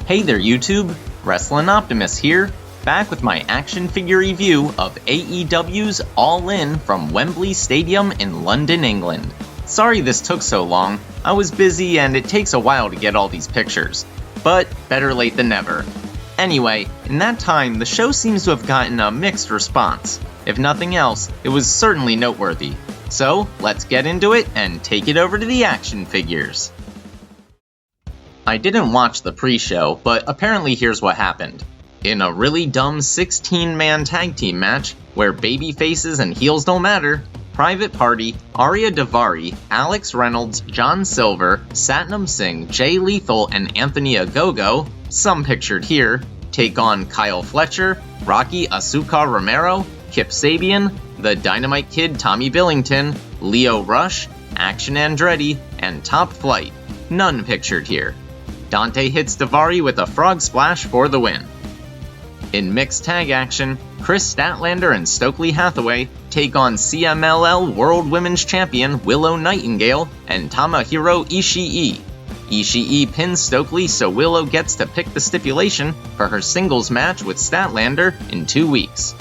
Hey there YouTube, Wrestling Optimus here, back with my action figure review of AEW's All In from Wembley Stadium in London, England. Sorry this took so long, I was busy and it takes a while to get all these pictures, but better late than never. Anyway, in that time the show seems to have gotten a mixed response. If nothing else, it was certainly noteworthy. So, let's get into it and take it over to the action figures. I didn't watch the pre-show, but apparently here's what happened. In a really dumb 16-man tag team match, where baby faces and heels don't matter, Private Party, Arya Daivari, Alex Reynolds, John Silver, Satnam Singh, Jay Lethal, and Anthony Ogogo, some pictured here, take on Kyle Fletcher, Rocky Asuka Romero, Kip Sabian, the Dynamite Kid Tommy Billington, Leo Rush, Action Andretti, and Top Flight, none pictured here. Dante hits Daivari with a frog splash for the win. In mixed tag action, Chris Statlander and Stokely Hathaway take on CMLL World Women's Champion Willow Nightingale and Tomohiro Ishii. Ishii pins Stokely so Willow gets to pick the stipulation for her singles match with Statlander in 2 weeks.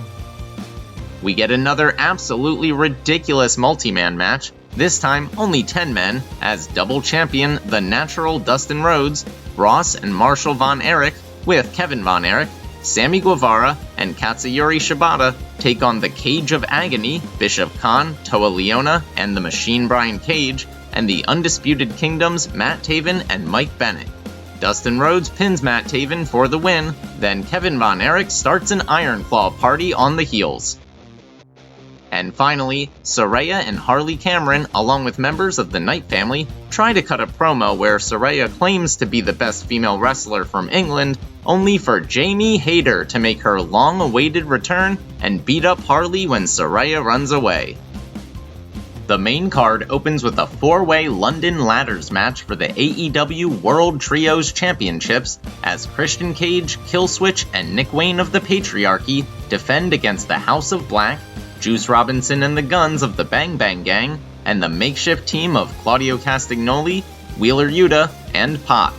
We get another absolutely ridiculous multi-man match, this time only 10 men, as double champion The Natural Dustin Rhodes, Ross and Marshall Von Erich, with Kevin Von Erich, Sammy Guevara, and Katsuyori Shibata take on the Cage of Agony, Bishop Khan, Toa Leona, and the Machine Brian Cage, and the Undisputed Kingdom's Matt Taven and Mike Bennett. Dustin Rhodes pins Matt Taven for the win, then Kevin Von Erich starts an Iron Claw party on the heels. And finally, Saraya and Harley Cameron, along with members of the Knight family, try to cut a promo where Saraya claims to be the best female wrestler from England, only for Jamie Hayter to make her long-awaited return and beat up Harley when Saraya runs away. The main card opens with a 4-way London Ladders match for the AEW World Trios Championships as Christian Cage, Killswitch, and Nick Wayne of the Patriarchy defend against the House of Black, Juice Robinson and the Guns of the Bang Bang Gang, and the makeshift team of Claudio Castagnoli, Wheeler Yuta, and Pac.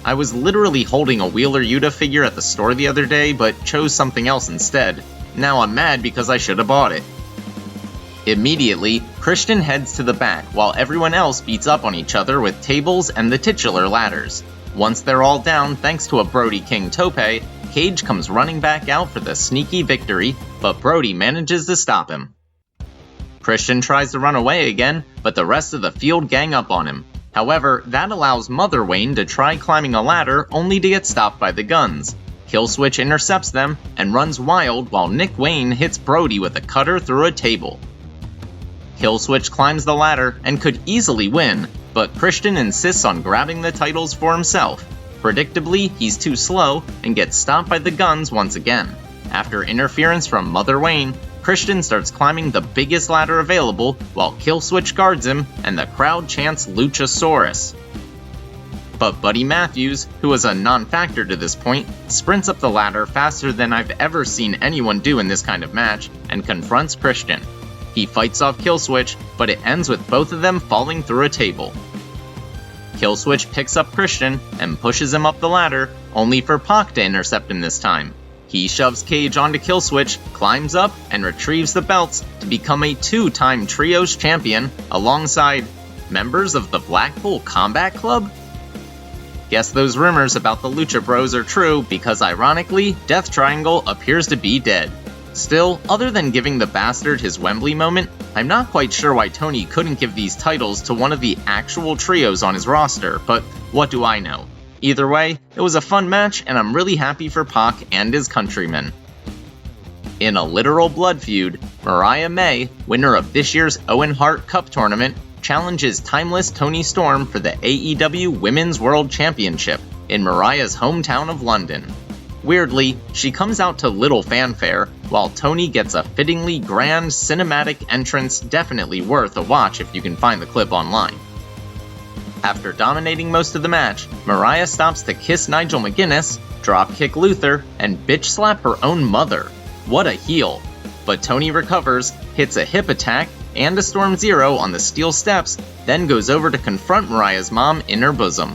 I was literally holding a Wheeler Yuta figure at the store the other day, but chose something else instead. Now I'm mad because I should have bought it. Immediately, Christian heads to the back while everyone else beats up on each other with tables and the titular ladders. Once they're all down thanks to a Brody King tope, Cage comes running back out for the sneaky victory, but Brody manages to stop him. Christian tries to run away again, but the rest of the field gang up on him. However, that allows Mother Wayne to try climbing a ladder only to get stopped by the Guns. Killswitch intercepts them and runs wild while Nick Wayne hits Brody with a cutter through a table. Killswitch climbs the ladder and could easily win, but Christian insists on grabbing the titles for himself. Predictably, he's too slow and gets stopped by the Guns once again. After interference from Mother Wayne, Christian starts climbing the biggest ladder available while Killswitch guards him and the crowd chants Luchasaurus. But Buddy Matthews, who was a non-factor to this point, sprints up the ladder faster than I've ever seen anyone do in this kind of match and confronts Christian. He fights off Killswitch, but it ends with both of them falling through a table. Killswitch picks up Christian and pushes him up the ladder, only for Pac to intercept him this time. He shoves Cage onto Killswitch, climbs up, and retrieves the belts to become a 2-time Trios champion alongside members of the Blackpool Combat Club? Guess those rumors about the Lucha Bros are true because ironically, Death Triangle appears to be dead. Still, other than giving the bastard his Wembley moment, I'm not quite sure why Tony couldn't give these titles to one of the actual trios on his roster, but what do I know? Either way, it was a fun match and I'm really happy for Pac and his countrymen. In a literal blood feud, Mariah May, winner of this year's Owen Hart Cup tournament, challenges Timeless Toni Storm for the AEW Women's World Championship in Mariah's hometown of London. Weirdly, she comes out to little fanfare, while Tony gets a fittingly grand cinematic entrance definitely worth a watch if you can find the clip online. After dominating most of the match, Mariah stops to kiss Nigel McGuinness, dropkick Luther, and bitch slap her own mother. What a heel! But Tony recovers, hits a hip attack, and a Storm Zero on the steel steps, then goes over to confront Mariah's mom in her bosom.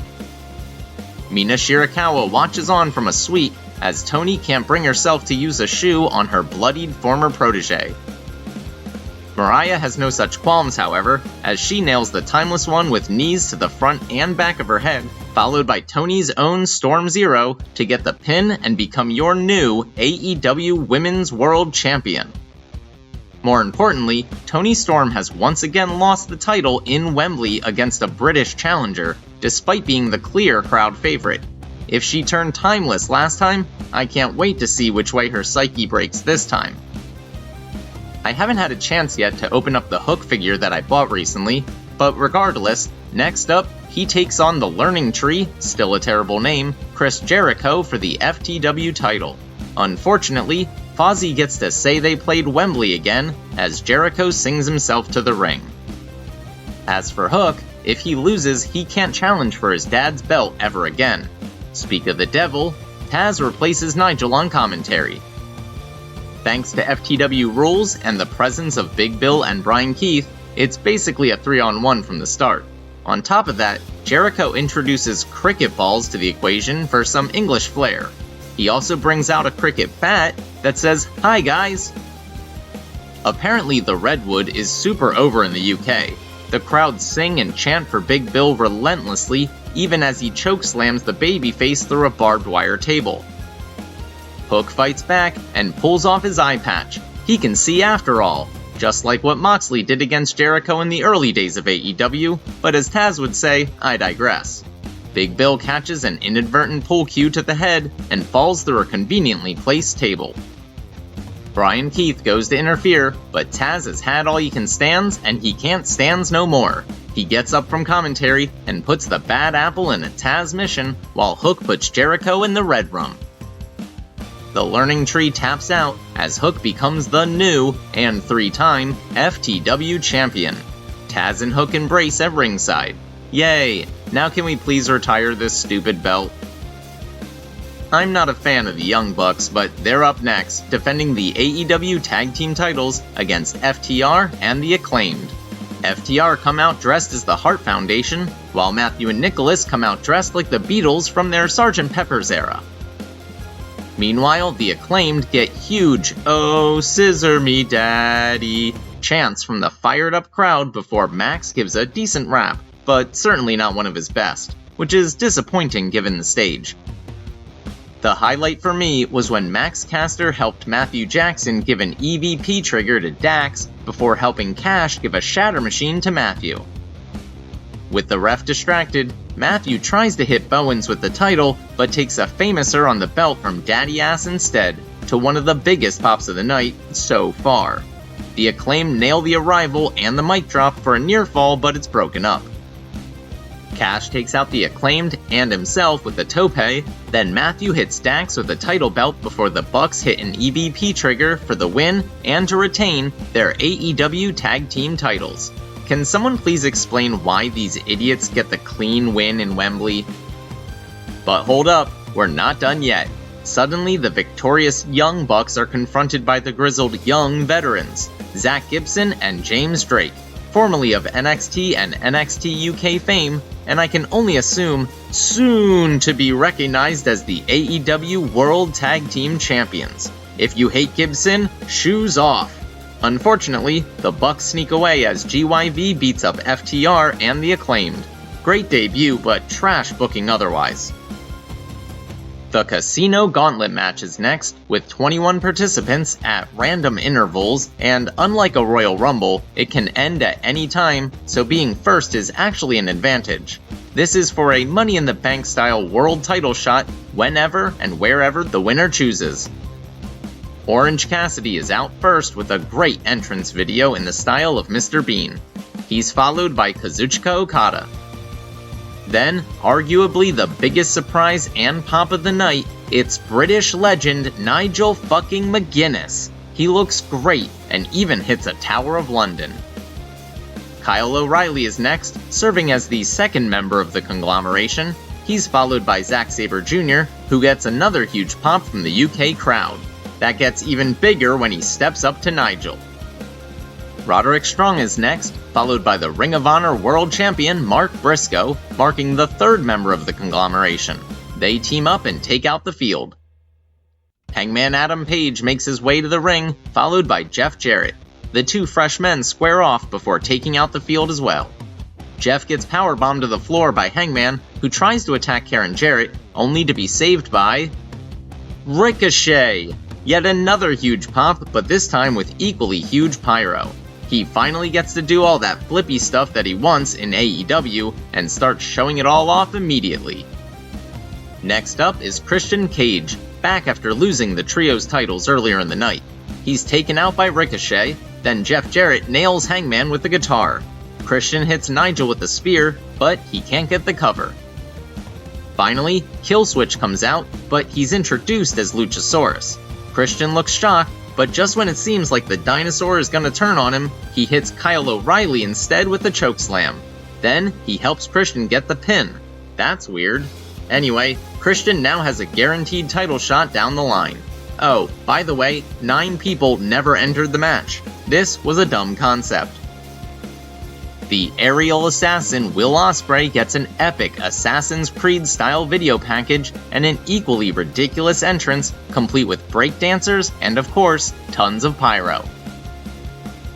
Mina Shirakawa watches on from a suite as Tony can't bring herself to use a shoe on her bloodied former protege. Mariah has no such qualms, however, as she nails the Timeless One with knees to the front and back of her head, followed by Tony's own Storm Zero to get the pin and become your new AEW Women's World Champion. More importantly, Toni Storm has once again lost the title in Wembley against a British challenger, despite being the clear crowd favorite. If she turned timeless last time, I can't wait to see which way her psyche breaks this time. I haven't had a chance yet to open up the Hook figure that I bought recently, but regardless, next up, he takes on the Learning Tree, still a terrible name, Chris Jericho for the FTW title. Unfortunately, Fozzy gets to say they played Wembley again, as Jericho sings himself to the ring. As for Hook, if he loses, he can't challenge for his dad's belt ever again. Speak of the devil, Taz replaces Nigel on commentary. Thanks to FTW rules and the presence of Big Bill and Brian Keith, it's basically a 3-on-1 from the start. On top of that, Jericho introduces cricket balls to the equation for some English flair. He also brings out a cricket bat that says, "Hi guys!" Apparently the Redwood is super over in the UK. The crowd sing and chant for Big Bill relentlessly, even as he chokeslams the babyface through a barbed wire table. Hook fights back and pulls off his eye patch. He can see after all, just like what Moxley did against Jericho in the early days of AEW, but as Taz would say, I digress. Big Bill catches an inadvertent pull cue to the head and falls through a conveniently placed table. Brian Keith goes to interfere, but Taz has had all he can stands and he can't stands no more. He gets up from commentary and puts the bad apple in a Taz mission while Hook puts Jericho in the red room. The Learning Tree taps out as Hook becomes the new and 3-time FTW champion. Taz and Hook embrace at ringside. Yay! Now can we please retire this stupid belt? I'm not a fan of the Young Bucks, but they're up next, defending the AEW Tag Team titles against FTR and the Acclaimed. FTR come out dressed as the Hart Foundation, while Matthew and Nicholas come out dressed like the Beatles from their Sgt. Pepper's era. Meanwhile, the Acclaimed get huge "Oh, scissor me daddy" chants from the fired up crowd before Max gives a decent rap, but certainly not one of his best, which is disappointing given the stage. The highlight for me was when Max Caster helped Matthew Jackson give an EVP trigger to Dax before helping Cash give a shatter machine to Matthew. With the ref distracted, Matthew tries to hit Bowens with the title, but takes a famouser on the belt from Daddy Ass instead, to one of the biggest pops of the night so far. The Acclaimed nail the arrival and the mic drop for a near fall, but it's broken up. Cash takes out the Acclaimed and himself with a tope, then Matthew hits Dax with a title belt before the Bucks hit an EVP trigger for the win and to retain their AEW Tag Team titles. Can someone please explain why these idiots get the clean win in Wembley? But hold up, we're not done yet. Suddenly, the victorious Young Bucks are confronted by the grizzled Young Veterans, Zach Gibson and James Drake, formerly of NXT and NXT UK fame, and I can only assume soon to be recognized as the AEW World Tag Team Champions. If you hate Gibson, shoes off. Unfortunately, the Bucks sneak away as GYV beats up FTR and the Acclaimed. Great debut, but trash booking otherwise. The Casino Gauntlet match is next, with 21 participants at random intervals, and unlike a Royal Rumble, it can end at any time, so being first is actually an advantage. This is for a Money in the Bank style world title shot whenever and wherever the winner chooses. Orange Cassidy is out first with a great entrance video in the style of Mr. Bean. He's followed by Kazuchika Okada. Then, arguably the biggest surprise and pop of the night, it's British legend Nigel fucking McGuinness. He looks great and even hits a Tower of London. Kyle O'Reilly is next, serving as the second member of the conglomeration. He's followed by Zack Sabre Jr., who gets another huge pop from the UK crowd. That gets even bigger when he steps up to Nigel. Roderick Strong is next, followed by the Ring of Honor World Champion Mark Briscoe, marking the third member of the conglomeration. They team up and take out the field. Hangman Adam Page makes his way to the ring, followed by Jeff Jarrett. The two fresh men square off before taking out the field as well. Jeff gets powerbombed to the floor by Hangman, who tries to attack Karen Jarrett, only to be saved by Ricochet! Yet another huge pop, but this time with equally huge pyro. He finally gets to do all that flippy stuff that he wants in AEW, and starts showing it all off immediately. Next up is Christian Cage, back after losing the Trios titles earlier in the night. He's taken out by Ricochet, then Jeff Jarrett nails Hangman with the guitar. Christian hits Nigel with the spear, but he can't get the cover. Finally, Killswitch comes out, but he's introduced as Luchasaurus. Christian looks shocked, but just when it seems like the dinosaur is gonna turn on him, he hits Kyle O'Reilly instead with the chokeslam. Then, he helps Christian get the pin. That's weird. Anyway, Christian now has a guaranteed title shot down the line. Oh, by the way, 9 people never entered the match. This was a dumb concept. The aerial assassin Will Ospreay gets an epic Assassin's Creed-style video package and an equally ridiculous entrance, complete with breakdancers and, of course, tons of pyro.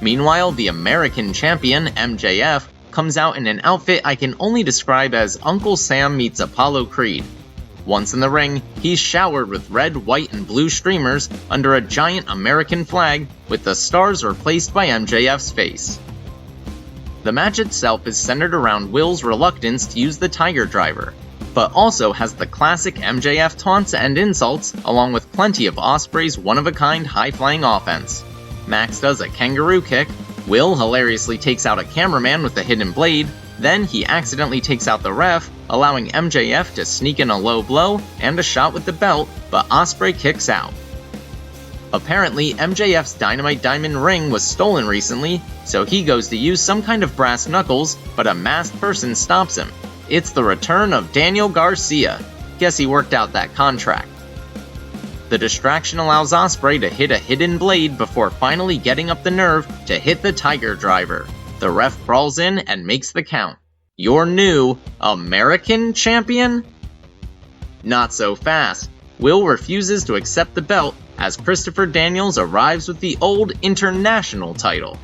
Meanwhile, the American champion, MJF, comes out in an outfit I can only describe as Uncle Sam meets Apollo Creed. Once in the ring, he's showered with red, white, and blue streamers under a giant American flag, with the stars replaced by MJF's face. The match itself is centered around Will's reluctance to use the Tiger Driver, but also has the classic MJF taunts and insults, along with plenty of Ospreay's one-of-a-kind high-flying offense. Max does a kangaroo kick, Will hilariously takes out a cameraman with a hidden blade, then he accidentally takes out the ref, allowing MJF to sneak in a low blow and a shot with the belt, but Ospreay kicks out. Apparently, MJF's Dynamite Diamond ring was stolen recently, so he goes to use some kind of brass knuckles, but a masked person stops him. It's the return of Daniel Garcia. Guess he worked out that contract. The distraction allows Ospreay to hit a hidden blade before finally getting up the nerve to hit the Tiger Driver. The ref crawls in and makes the count. Your new American champion? Not so fast. Will refuses to accept the belt as Christopher Daniels arrives with the old international title.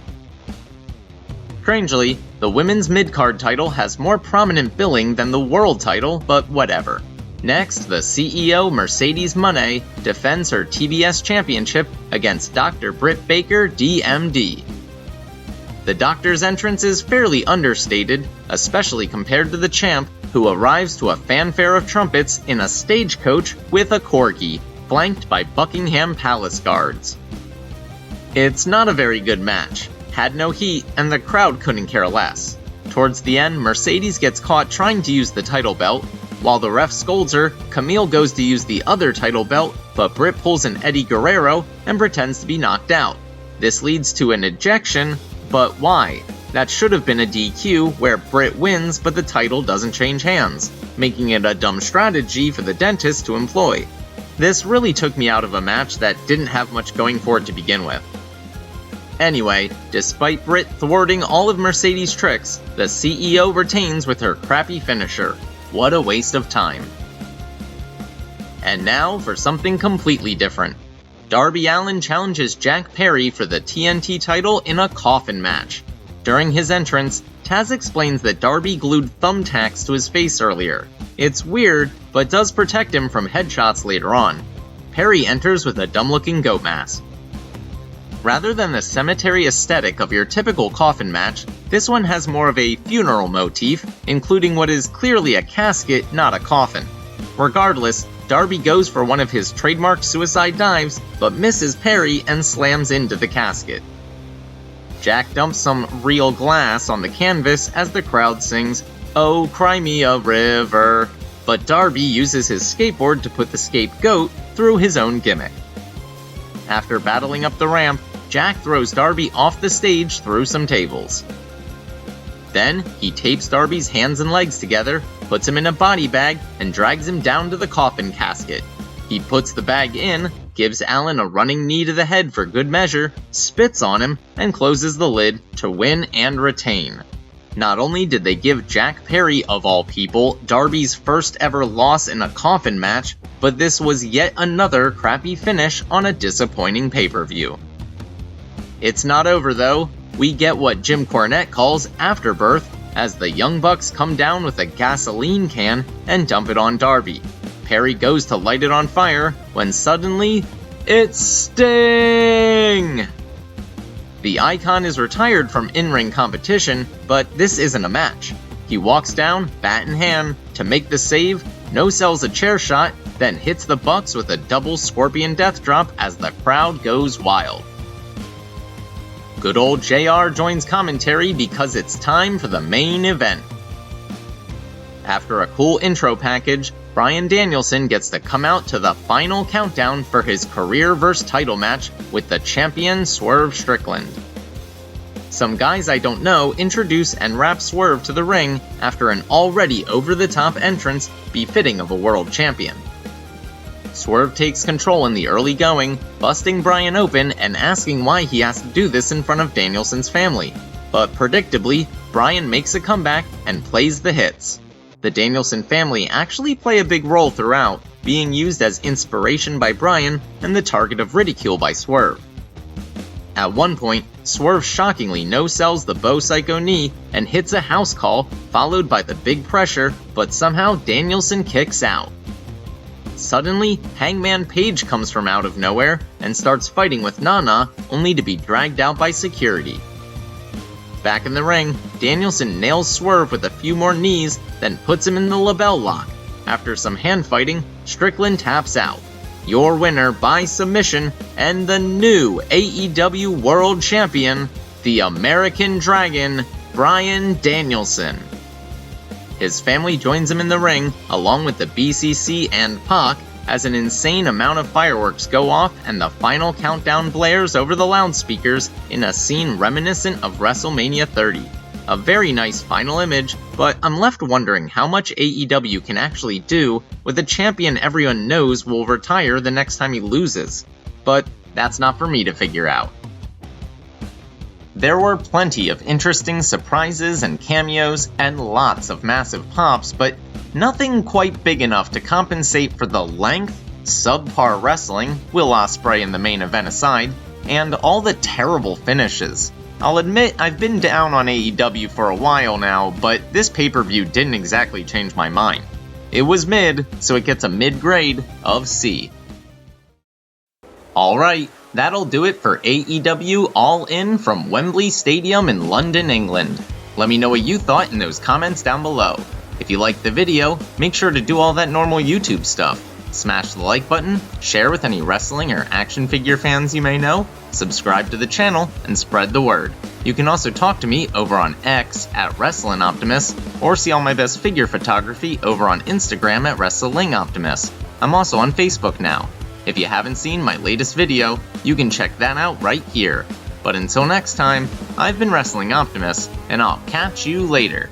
Strangely, the women's mid-card title has more prominent billing than the world title, but whatever. Next, the CEO Mercedes Moné defends her TBS championship against Dr. Britt Baker, DMD. The Doctor's entrance is fairly understated, especially compared to the champ, who arrives to a fanfare of trumpets in a stagecoach with a corgi, flanked by Buckingham Palace guards. It's not a very good match, had no heat, and the crowd couldn't care less. Towards the end, Mercedes gets caught trying to use the title belt. While the ref scolds her, Camille goes to use the other title belt, but Britt pulls an Eddie Guerrero and pretends to be knocked out. This leads to an ejection, but why? That should have been a DQ where Britt wins but the title doesn't change hands, making it a dumb strategy for the dentist to employ. This really took me out of a match that didn't have much going for it to begin with. Anyway, despite Britt thwarting all of Mercedes' tricks, the CEO retains with her crappy finisher. What a waste of time. And now for something completely different. Darby Allin challenges Jack Perry for the TNT title in a coffin match. During his entrance, Taz explains that Darby glued thumbtacks to his face earlier. It's weird, but does protect him from headshots later on. Perry enters with a dumb-looking goat mask. Rather than the cemetery aesthetic of your typical coffin match, this one has more of a funeral motif, including what is clearly a casket, not a coffin. Regardless, Darby goes for one of his trademark suicide dives, but misses Perry and slams into the casket. Jack dumps some real glass on the canvas as the crowd sings, "Oh, cry me a river," but Darby uses his skateboard to put the scapegoat through his own gimmick. After battling up the ramp, Jack throws Darby off the stage through some tables. Then, he tapes Darby's hands and legs together, puts him in a body bag, and drags him down to the coffin casket. He puts the bag in, gives Allin a running knee to the head for good measure, spits on him, and closes the lid to win and retain. Not only did they give Jack Perry, of all people, Darby's first ever loss in a coffin match, but this was yet another crappy finish on a disappointing pay-per-view. It's not over though. We get what Jim Cornette calls afterbirth, as the Young Bucks come down with a gasoline can and dump it on Darby. Perry goes to light it on fire when suddenly, it's Sting! The Icon is retired from in-ring competition, but this isn't a match. He walks down, bat in hand, to make the save, no-sells a chair shot, then hits the Bucks with a double Scorpion Death Drop as the crowd goes wild. Good old JR joins commentary because it's time for the main event. After a cool intro package, Bryan Danielson gets to come out to the final countdown for his career versus title match with the champion Swerve Strickland. Some guys I don't know introduce and wrap Swerve to the ring after an already over-the-top entrance befitting of a world champion. Swerve takes control in the early going, busting Bryan open and asking why he has to do this in front of Danielson's family. But predictably, Bryan makes a comeback and plays the hits. The Danielson family actually play a big role throughout, being used as inspiration by Bryan and the target of ridicule by Swerve. At one point, Swerve shockingly no-sells the Bo Psycho knee and hits a house call, followed by the big pressure, but somehow Danielson kicks out. Suddenly, Hangman Page comes from out of nowhere and starts fighting with Nana, only to be dragged out by security. Back in the ring, Danielson nails Swerve with a few more knees, then puts him in the label lock. After some hand fighting, Strickland taps out. Your winner by submission and the new AEW World Champion, the American Dragon Bryan Danielson. His family joins him in the ring, along with the BCC and Pac, as an insane amount of fireworks go off and the final countdown blares over the loudspeakers in a scene reminiscent of WrestleMania 30. A very nice final image, but I'm left wondering how much AEW can actually do with a champion everyone knows will retire the next time he loses. But that's not for me to figure out. There were plenty of interesting surprises and cameos, and lots of massive pops, but nothing quite big enough to compensate for the length, subpar wrestling, Will Ospreay in the main event aside, and all the terrible finishes. I'll admit I've been down on AEW for a while now, but this pay-per-view didn't exactly change my mind. It was mid, so it gets a mid-grade of C. Alright, that'll do it for AEW All In from Wembley Stadium in London, England. Let me know what you thought in those comments down below. If you liked the video, make sure to do all that normal YouTube stuff. Smash the like button, share with any wrestling or action figure fans you may know, subscribe to the channel, and spread the word. You can also talk to me over on X at WrestlingOptimus, or see all my best figure photography over on Instagram at WrestlingOptimus. I'm also on Facebook now. If you haven't seen my latest video, you can check that out right here. But until next time, I've been Wrestling Optimus, and I'll catch you later.